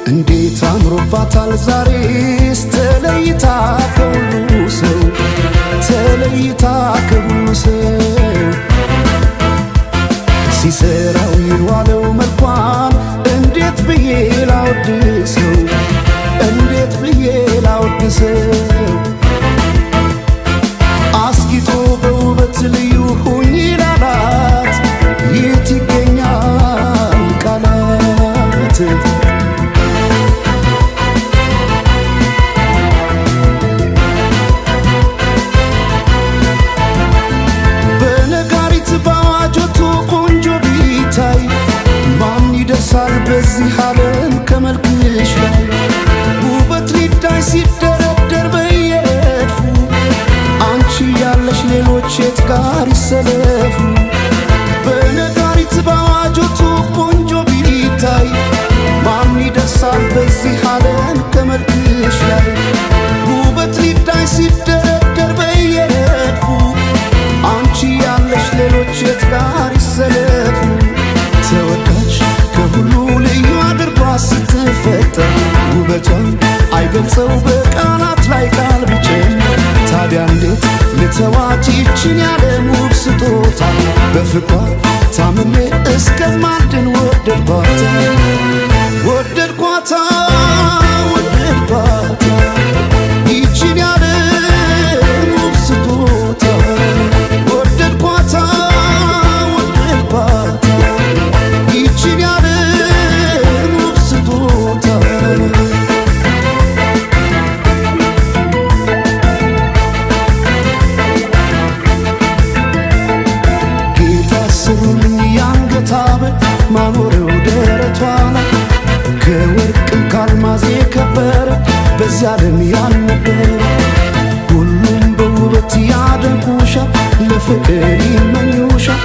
እንዴት አምሮባታል ዛሬስ ተለይታ ከሁሉ ሰው ተለይታ ከሁሉ ሰው ሲሰራው የዋለው መልኳን እንዴት ብዬ ላወድሰው እንዴት ብዬ ላወድሰው አስጊጦ በውበት ልዩ ሁኚ ላላት የት ይገኛል ቃላት በዚህ ዓለም ከመልክሽ ላይ ውበት ሊታይ ሲደረደር በየረድፉ አንቺ ያለሽ ሌሎች የት ጋር ይሰለፉ በነጋሪት ባዋጆቱ ቆንጆ ቢታይ ማን ይደርሳል በዚህ ዓለም ከመልክሽ ላይ ውበት ሊታይ ሲደረደር በየረድፉ አንቺ ያለሽ ሌሎች የት ጋር ይሰለፉ ተወዳጅ ከሁሉ ልዩ አድርጓ ስትፈጠር ውበቷን አይገልጸው በቃላት ላይ ቃል ብጨምር ታዲያ እንዴት ልተዋት ይችን ያለም ውብ ስጦታ በፍቅሯ ታምሜ እስከማልድን ወደድኳታ ወደድኳታ ወደድኳታ ይችን ያለም ውብ ስጦታ ወደድኳታ ወደድኳታ ይችን ያለም ውብ ስጦታ ጌታ ስሩልኝ የአንገት ሐብል ማኖሬው ደረቷ ላይ ከወርቅም ከአልማዝ የከበረ በዚህ ዓለም ያልነበረ ሁሉም በውበት ያደንቁሻል ለፍቅር ይመኙሻል